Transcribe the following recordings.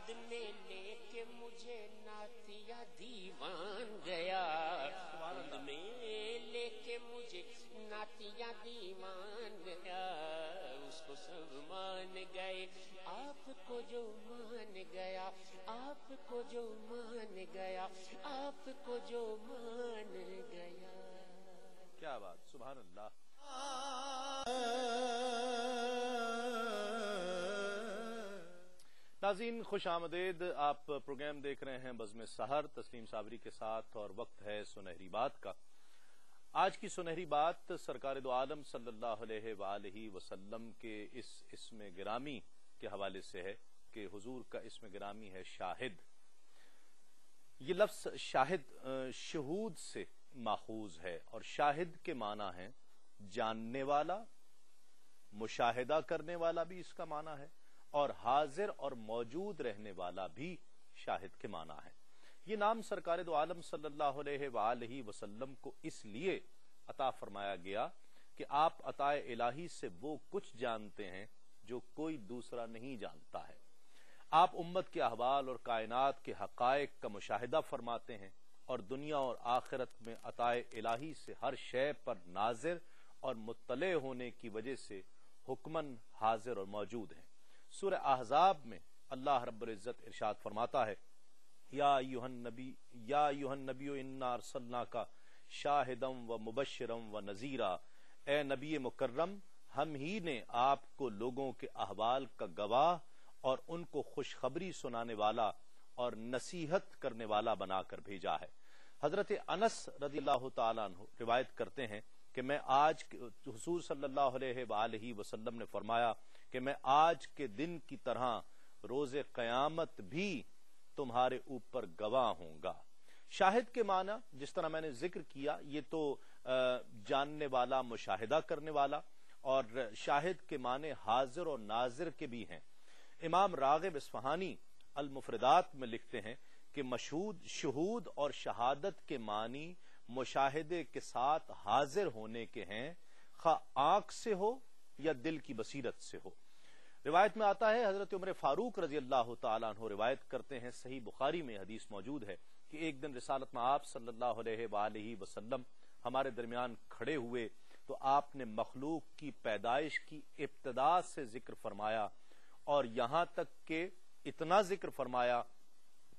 گود میں لے کے مجھے ناتیہ دیوان گیا، گود میں لے کے مجھے ناتیہ دیوان گیا، اس کو سب مان گئے آپ کو جو مان گیا، آپ کو جو مان گیا، آپ کو جو مان گیا۔ کیا بات، سبحان اللہ۔ ناظرین خوش آمدید، آپ پروگرام دیکھ رہے ہیں بزم سحر تسلیم صابری کے ساتھ، اور وقت ہے سنہری بات کا۔ آج کی سنہری بات سرکار دو عالم صلی اللہ علیہ وآلہ وسلم کے اس اسم گرامی کے حوالے سے ہے کہ حضور کا اسم گرامی ہے شاہد۔ یہ لفظ شاہد شہود سے ماخوذ ہے، اور شاہد کے معنی ہے جاننے والا، مشاہدہ کرنے والا بھی اس کا معنی ہے، اور حاضر اور موجود رہنے والا بھی شاہد کے معنی ہے۔ یہ نام سرکار دو عالم صلی اللہ علیہ وآلہ وسلم کو اس لیے عطا فرمایا گیا کہ آپ عطائے الہی سے وہ کچھ جانتے ہیں جو کوئی دوسرا نہیں جانتا ہے۔ آپ امت کے احوال اور کائنات کے حقائق کا مشاہدہ فرماتے ہیں، اور دنیا اور آخرت میں عطائے الہی سے ہر شے پر ناظر اور مطلع ہونے کی وجہ سے حکمن حاضر اور موجود ہیں۔ سورہ احزاب میں اللہ رب العزت ارشاد فرماتا ہے، یا ایھا النبی انا ارسلناک شاہدا و مبشرا و نذیرا، اے نبی مکرم ہم ہی نے آپ کو لوگوں کے احوال کا گواہ اور ان کو خوشخبری سنانے والا اور نصیحت کرنے والا بنا کر بھیجا ہے۔ حضرت انس رضی اللہ تعالیٰ عنہ روایت کرتے ہیں کہ میں آج حضور صلی اللہ علیہ وآلہ وسلم نے فرمایا کہ میں آج کے دن کی طرح روز قیامت بھی تمہارے اوپر گواہ ہوں گا۔ شاہد کے معنی جس طرح میں نے ذکر کیا، یہ تو جاننے والا، مشاہدہ کرنے والا، اور شاہد کے معنی حاضر اور ناظر کے بھی ہیں۔ امام راغب اصفہانی المفردات میں لکھتے ہیں کہ شہود اور شہادت کے معنی مشاہدے کے ساتھ حاضر ہونے کے ہیں، خواہ آنکھ سے ہو یا دل کی بصیرت سے ہو۔ روایت میں آتا ہے، حضرت عمر فاروق رضی اللہ تعالیٰ عنہ روایت کرتے ہیں، صحیح بخاری میں حدیث موجود ہے کہ ایک دن رسالت میں آپ صلی اللہ علیہ وآلہ وسلم ہمارے درمیان کھڑے ہوئے تو آپ نے مخلوق کی پیدائش کی ابتدا سے ذکر فرمایا، اور یہاں تک کہ اتنا ذکر فرمایا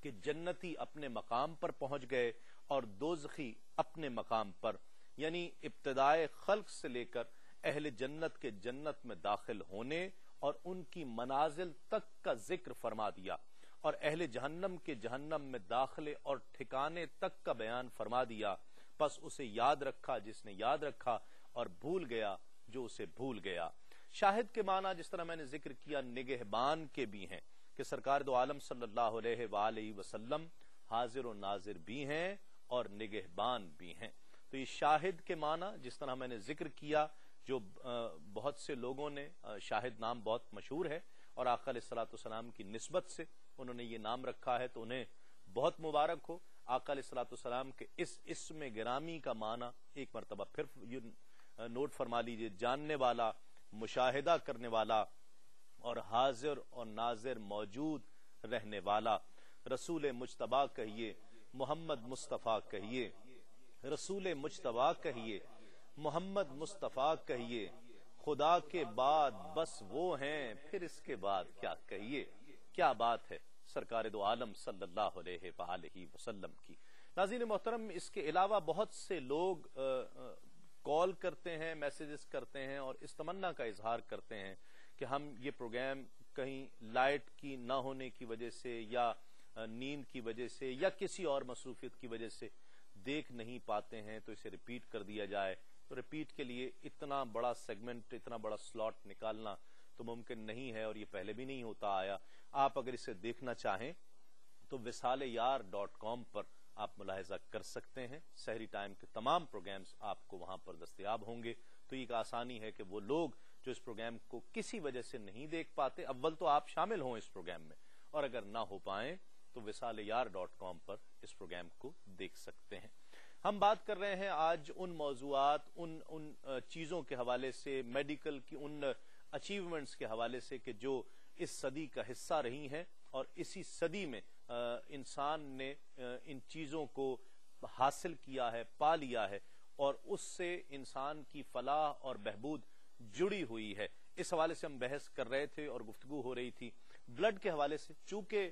کہ جنتی اپنے مقام پر پہنچ گئے اور دوزخی اپنے مقام پر، یعنی ابتدائے خلق سے لے کر اہل جنت کے جنت میں داخل ہونے اور ان کی منازل تک کا ذکر فرما دیا، اور اہل جہنم کے جہنم میں داخلے اور ٹھکانے تک کا بیان فرما دیا۔ پس اسے یاد رکھا جس نے یاد رکھا، اور بھول گیا جو اسے بھول گیا۔ شاہد کے معنی جس طرح میں نے ذکر کیا نگہبان کے بھی ہیں کہ سرکار دو عالم صلی اللہ علیہ وآلہ وسلم حاضر و ناظر بھی ہیں اور نگہبان بھی ہیں۔ تو یہ شاہد کے معنی جس طرح میں نے ذکر کیا، جو بہت سے لوگوں نے، شاہد نام بہت مشہور ہے اور آقا علیہ الصلوۃ والسلام کی نسبت سے انہوں نے یہ نام رکھا ہے، تو انہیں بہت مبارک ہو۔ آقا علیہ الصلوۃ والسلام کے اس اسم گرامی کا معنی ایک مرتبہ پھر نوٹ فرما لیجئے، جاننے والا، مشاہدہ کرنے والا، اور حاضر اور ناظر موجود رہنے والا۔ رسول مجتبیٰ کہیے، محمد مصطفیٰ کہیے، رسول مجتبیٰ کہیے، محمد مصطفیٰ کہیے، خدا کے بعد بس وہ ہیں، پھر اس کے بعد کیا کہیے۔ کیا بات ہے سرکار دو عالم صلی اللہ علیہ وآلہ وسلم کی۔ ناظرین محترم، اس کے علاوہ بہت سے لوگ کال کرتے ہیں، میسیجز کرتے ہیں، اور اس تمنا کا اظہار کرتے ہیں کہ ہم یہ پروگرام کہیں لائٹ کی نہ ہونے کی وجہ سے یا نیند کی وجہ سے یا کسی اور مصروفیت کی وجہ سے دیکھ نہیں پاتے ہیں، تو اسے ریپیٹ کر دیا جائے۔ تو ریپیٹ کے لیے اتنا بڑا سیگمنٹ، اتنا بڑا سلاٹ نکالنا تو ممکن نہیں ہے، اور یہ پہلے بھی نہیں ہوتا آیا۔ آپ اگر اسے دیکھنا چاہیں تو وصالیار.com پر آپ ملاحظہ کر سکتے ہیں۔ سحری ٹائم کے تمام پروگرامز آپ کو وہاں پر دستیاب ہوں گے۔ تو یہ ایک آسانی ہے کہ وہ لوگ جو اس پروگرام کو کسی وجہ سے نہیں دیکھ پاتے، اول تو آپ شامل ہوں اس پروگرام میں، اور اگر نہ ہو پائیں تو وصالیار.com پر اس پروگرام کو دیکھ سکتے ہیں۔ ہم بات کر رہے ہیں آج ان موضوعات، ان چیزوں کے حوالے سے، میڈیکل کی ان اچیومنٹس کے حوالے سے کہ جو اس صدی کا حصہ رہی ہیں اور اسی صدی میں انسان نے ان چیزوں کو حاصل کیا ہے، پا لیا ہے، اور اس سے انسان کی فلاح اور بہبود جڑی ہوئی ہے۔ اس حوالے سے ہم بحث کر رہے تھے اور گفتگو ہو رہی تھی بلڈ کے حوالے سے، چونکہ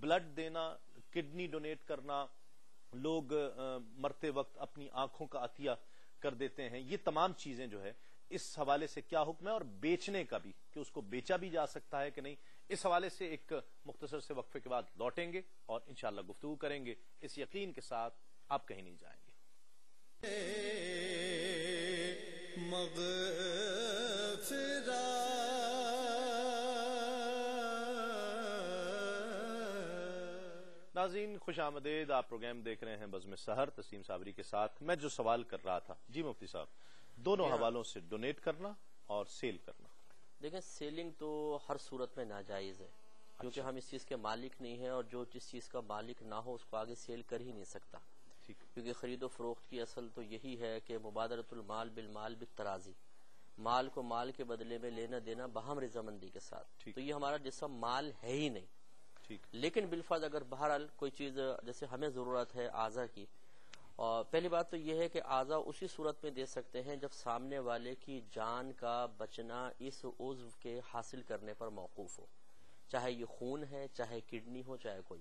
بلڈ دینا، کڈنی ڈونیٹ کرنا، لوگ مرتے وقت اپنی آنکھوں کا عطیہ کر دیتے ہیں، یہ تمام چیزیں جو ہے اس حوالے سے کیا حکم ہے، اور بیچنے کا بھی، کہ اس کو بیچا بھی جا سکتا ہے کہ نہیں، اس حوالے سے ایک مختصر سے وقفے کے بعد لوٹیں گے اور انشاءاللہ گفتگو کریں گے، اس یقین کے ساتھ آپ کہیں نہیں جائیں گے۔ ناظرین خوش آمدید، آپ پروگرام دیکھ رہے ہیں بزم سحر تسلیم صابری کے ساتھ۔ میں جو سوال کر رہا تھا، جی مفتی صاحب، دونوں حوالوں سے ڈونیٹ کرنا اور سیل کرنا، دیکھیں سیلنگ تو ہر صورت میں ناجائز ہے، کیونکہ ہم اس چیز کے مالک نہیں ہیں، اور جو جس چیز کا مالک نہ ہو اس کو آگے سیل کر ہی نہیں سکتا، کیونکہ خرید و فروخت کی اصل تو یہی ہے کہ مبادرۃ المال بالمال بالتراضی، مال کو مال کے بدلے میں لینا دینا باہم رضامندی کے ساتھ، تو یہ ہمارا جسم مال ہے ہی نہیں۔ لیکن بالفرض اگر بہرحال کوئی چیز جیسے ہمیں ضرورت ہے اعضا کی، اور پہلی بات تو یہ ہے کہ اعضا اسی صورت میں دے سکتے ہیں جب سامنے والے کی جان کا بچنا اس عضو کے حاصل کرنے پر موقوف ہو، چاہے یہ خون ہے، چاہے کڈنی ہو، چاہے کوئی،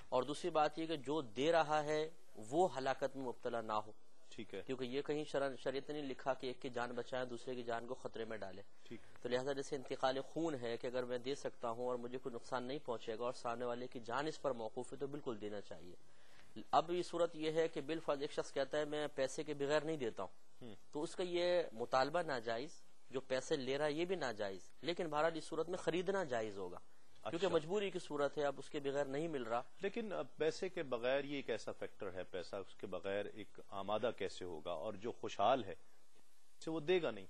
اور دوسری بات یہ کہ جو دے رہا ہے وہ ہلاکت میں مبتلا نہ ہو، ٹھیک ہے، کیونکہ یہ کہیں شریعت نے نہیں لکھا کہ ایک کی جان بچائے دوسرے کی جان کو خطرے میں ڈالے، تو لہذا جیسے انتقال خون ہے کہ اگر میں دے سکتا ہوں اور مجھے کوئی نقصان نہیں پہنچے گا اور سامنے والے کی جان اس پر موقوف ہے تو بالکل دینا چاہیے۔ اب یہ صورت یہ ہے کہ بالفرض ایک شخص کہتا ہے میں پیسے کے بغیر نہیں دیتا ہوں، تو اس کا یہ مطالبہ ناجائز، جو پیسے لے رہا ہے یہ بھی ناجائز، لیکن بہرحال اس صورت میں خریدنا جائز ہوگا، کیونکہ مجبوری کی صورت ہے، اب اس کے بغیر نہیں مل رہا۔ لیکن پیسے کے بغیر یہ ایک ایسا فیکٹر ہے، پیسہ اس کے بغیر ایک آمادہ کیسے ہوگا، اور جو خوشحال ہے اسے وہ دے گا نہیں،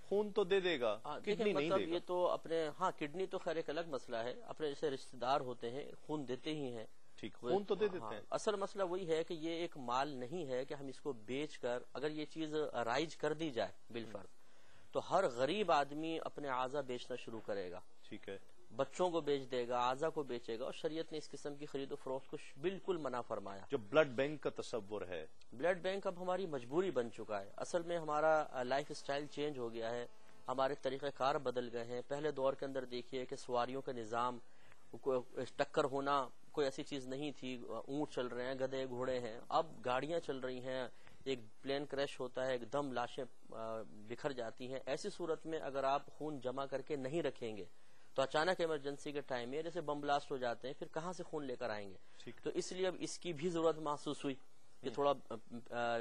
خون تو دے دے گا، کڈنی نہیں دے گا۔ یہ تو اپنے کڈنی تو خیر ایک الگ مسئلہ ہے، اپنے جیسے رشتہ دار ہوتے ہیں خون دیتے ہی ہیں، خون تو دے دیتے ہیں۔ اصل مسئلہ وہی ہے کہ یہ ایک مال نہیں ہے کہ ہم اس کو بیچ کر، اگر یہ چیز رائج کر دی جائے بالفرض تو ہر غریب آدمی اپنے اعضا بیچنا شروع کرے گا، ٹھیک ہے، بچوں کو بیچ دے گا، اعضا کو بیچے گا، اور شریعت نے اس قسم کی خرید و فروخت کو بالکل منع فرمایا۔ جو بلڈ بینک کا تصور ہے، بلڈ بینک اب ہماری مجبوری بن چکا ہے، اصل میں ہمارا لائف سٹائل چینج ہو گیا ہے، ہمارے طریقہ کار بدل گئے ہیں۔ پہلے دور کے اندر دیکھیے کہ سواریوں کا نظام، ٹکر ہونا کوئی ایسی چیز نہیں تھی، اونٹ چل رہے ہیں، گدھے گھوڑے ہیں، اب گاڑیاں چل رہی ہیں، ایک پلین کریش ہوتا ہے، ایک دم لاشیں بکھر جاتی ہیں۔ ایسی صورت میں اگر آپ خون جمع کر کے نہیں رکھیں گے تو اچانک ایمرجنسی کے ٹائم میں جیسے بم بلاسٹ ہو جاتے ہیں، پھر کہاں سے خون لے کر آئیں گے؟ تو اس لیے اب اس کی بھی ضرورت محسوس ہوئی کہ تھوڑا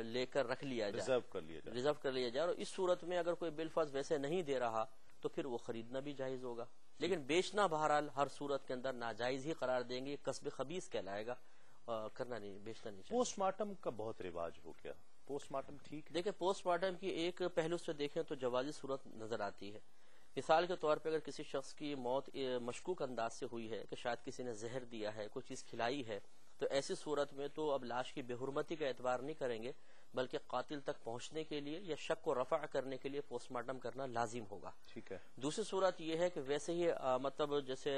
لے کر رکھ لیا جائے، ریزرو کر لیا جائے، اور اس صورت میں اگر کوئی بالفرض ویسے نہیں دے رہا تو پھر وہ خریدنا بھی جائز ہوگا، لیکن بیچنا بہرحال ہر صورت کے اندر ناجائز ہی قرار دیں گے، قصب خبیث کہلائے گا، کرنا نہیں، بیچنا نہیں چاہیے۔ پوسٹ مارٹم کا بہت رواج ہو گیا، پوسٹ مارٹم ٹھیک؟ دیکھیں پوسٹ مارٹم کی ایک پہلو سے دیکھیں تو جوازی صورت نظر آتی ہے۔ مثال کے طور پہ اگر کسی شخص کی موت مشکوک انداز سے ہوئی ہے کہ شاید کسی نے زہر دیا ہے، کوئی چیز کھلائی ہے، تو ایسی صورت میں تو اب لاش کی بے حرمتی کا اعتبار نہیں کریں گے، بلکہ قاتل تک پہنچنے کے لیے یا شک کو رفع کرنے کے لیے پوسٹ مارٹم کرنا لازم ہوگا۔ ٹھیک ہے۔ دوسری صورت یہ ہے کہ ویسے ہی مطلب جیسے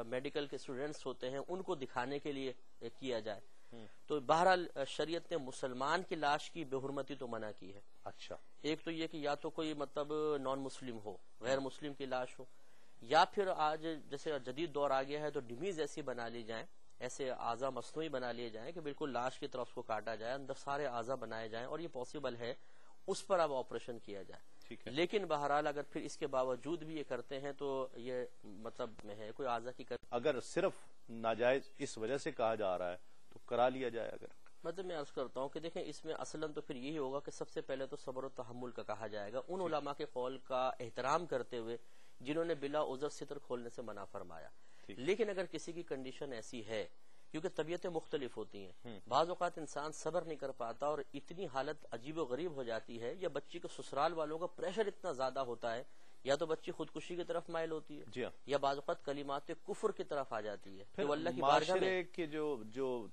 میڈیکل کے اسٹوڈینٹس ہوتے ہیں ان کو دکھانے کے لیے کیا جائے، تو بہرحال شریعت نے مسلمان کی لاش کی بے حرمتی تو منع کی ہے۔ اچھا، ایک تو یہ کہ یا تو کوئی مطلب نان مسلم ہو، غیر مسلم کی لاش ہو، یا پھر آج جیسے جدید دور آ گیا ہے تو ڈمیز ایسی بنا لی جائیں، ایسے اعضا مصنوعی بنا لیے جائیں کہ بالکل لاش کی طرف کو کاٹا جائے، اندر سارے اعضا بنائے جائیں، اور یہ پاسبل ہے، اس پر اب آپریشن کیا جائے۔ لیکن بہرحال اگر پھر اس کے باوجود بھی یہ کرتے ہیں تو یہ مطلب میں ہے کوئی اعضا کی اگر صرف ناجائز اس وجہ سے کہا جا رہا ہے تو کرا لیا جائے۔ اگر مطلب میں عرض کرتا ہوں کہ دیکھیں اس میں اصلاً تو پھر یہی ہوگا کہ سب سے پہلے تو صبر و تحمل کا کہا جائے گا، ان علماء کے قول کا احترام کرتے ہوئے جنہوں نے بلا عذر ستر کھولنے سے منع فرمایا۔ لیکن اگر کسی کی کنڈیشن ایسی ہے، کیونکہ طبیعتیں مختلف ہوتی ہیں، بعض اوقات انسان صبر نہیں کر پاتا اور اتنی حالت عجیب و غریب ہو جاتی ہے، یا بچی کے سسرال والوں کا پریشر اتنا زیادہ ہوتا ہے، یا تو بچی خودکشی کی طرف مائل ہوتی ہے، یا بعض اوقات کلمات کفر کی طرف آ جاتی ہے، تو اللہ کی بارگاہ میں کے جو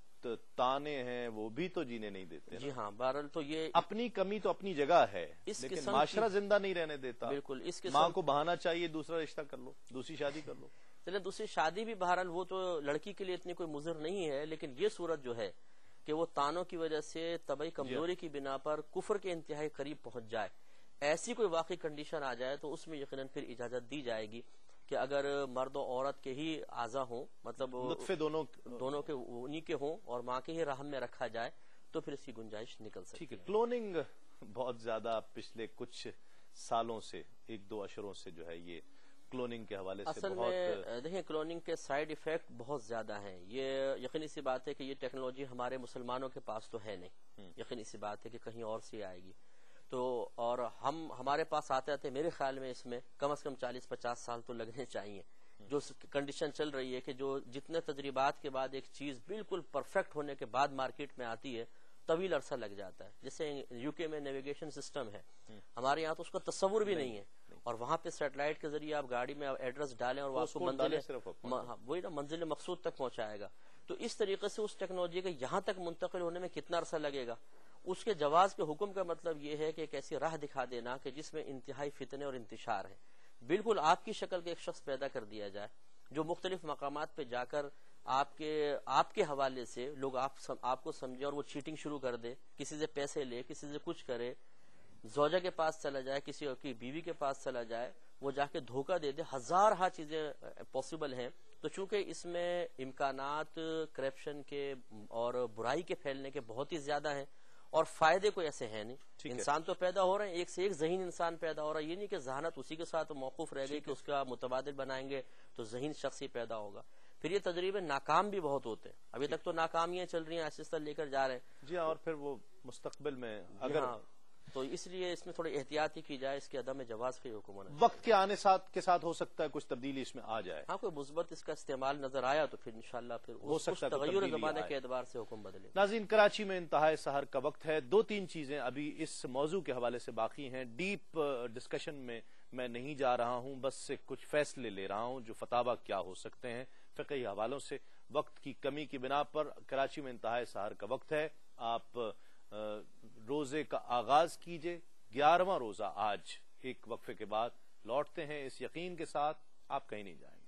تانے ہیں وہ بھی تو جینے نہیں دیتے۔ جی ہاں، بہرحال تو یہ اپنی کمی تو اپنی جگہ ہے، لیکن معاشرہ زندہ نہیں رہنے دیتا۔ بالکل، اس ماں کو بہانا چاہیے دوسرا رشتہ کر لو، دوسری شادی کر لو۔ چلے دوسری شادی بھی بہرحال وہ تو لڑکی کے لیے اتنی کوئی مضر نہیں ہے، لیکن یہ صورت جو ہے کہ وہ تانوں کی وجہ سے طبعی کمزوری کی بنا پر کفر کے انتہائی قریب پہنچ جائے، ایسی کوئی واقعی کنڈیشن آ جائے تو اس میں یقیناً پھر اجازت دی جائے گی کہ اگر مرد و عورت کے ہی اعضا ہوں، مطلب نطفے دونوں کے انہی کے ہوں اور ماں کے ہی رحم میں رکھا جائے تو پھر اس کی گنجائش نکل سکتی ہے۔ کلوننگ بہت زیادہ پچھلے کچھ سالوں سے، 1-2 اشروں سے جو ہے یہ کلوننگ کے حوالے سے اصل میں دیکھیں کلوننگ کے سائیڈ ایفیکٹ بہت زیادہ ہیں۔ یہ یقینی سی بات ہے کہ یہ ٹیکنالوجی ہمارے مسلمانوں کے پاس تو ہے نہیں، یقینی سی بات ہے کہ کہیں اور سے آئے گی تو، اور ہمارے پاس آتے آتے میرے خیال میں اس میں کم از کم 40-50 سال تو لگنے چاہیے۔ جو کنڈیشن چل رہی ہے کہ جو جتنے تجربات کے بعد ایک چیز بالکل پرفیکٹ ہونے کے بعد مارکیٹ میں آتی ہے طویل عرصہ لگ جاتا ہے۔ جیسے یو کے میں نیویگیشن سسٹم ہے، ہمارے یہاں تو اس کا تصور بھی نہیں ہے، اور وہاں پہ سیٹلائٹ کے ذریعے آپ گاڑی میں ایڈریس ڈالیں اور وہ آپ کو منزل مقصود تک پہنچائے گا۔ تو اس طریقے سے اس ٹیکنالوجی کے یہاں تک منتقل ہونے میں کتنا عرصہ لگے گا؟ اس کے جواز کے حکم کا مطلب یہ ہے کہ ایک ایسی راہ دکھا دینا کہ جس میں انتہائی فتنے اور انتشار ہے، بالکل آپ کی شکل کے ایک شخص پیدا کر دیا جائے جو مختلف مقامات پہ جا کر آپ کے حوالے سے لوگ آپ کو سمجھے اور وہ چیٹنگ شروع کر دے، کسی سے پیسے لے، کسی سے کچھ کرے، زوجہ کے پاس چلا جائے، کسی کی بیوی کے پاس چلا جائے، وہ جا کے دھوکہ دے دے، ہزارہ چیزیں پاسبل ہیں۔ تو چونکہ اس میں امکانات کرپشن کے اور برائی کے پھیلنے کے بہت ہی زیادہ ہیں اور فائدے کوئی ایسے ہیں نہیں، انسان تو پیدا ہو رہے ہیں، ایک سے ایک ذہین انسان پیدا ہو رہا ہے، یہ نہیں کہ ذہانت اسی کے ساتھ موقوف رہ گئی کہ اس کا متبادل بنائیں گے تو ذہین شخص ہی پیدا ہوگا۔ پھر یہ تجربے ناکام بھی بہت ہوتے ہیں، ابھی تک تو ناکامیاں چل رہی ہیں، آہستہ لے کر جا رہے ہیں جی ہاں، اور پھر وہ مستقبل میں اگر تو اس لیے اس میں تھوڑی احتیاط ہی کی جائے، اس کے عدم جواز کا حکم ہونا۔ وقت کے آنے کے ساتھ ہو سکتا ہے کچھ تبدیلی اس میں آ جائے، ہاں کوئی مثبت اس کا استعمال نظر آیا تو پھر انشاءاللہ پھر ہو سکتا ہے تغیر زمانے کے اعتبار سے حکم بدلے۔ ناظرین، کراچی میں انتہائے سحر کا وقت ہے، 2-3 چیزیں ابھی اس موضوع کے حوالے سے باقی ہیں، ڈیپ ڈسکشن میں نہیں جا رہا ہوں، بس کچھ فیصلے لے رہا ہوں جو فتاوی کیا ہو سکتے ہیں فقہی حوالوں سے۔ وقت کی کمی کی بنا پر کراچی میں انتہائے سحر کا وقت ہے، آپ روزے کا آغاز کیجئے، 11واں روزہ آج، ایک وقفے کے بعد لوٹتے ہیں اس یقین کے ساتھ آپ کہیں نہیں جائیں۔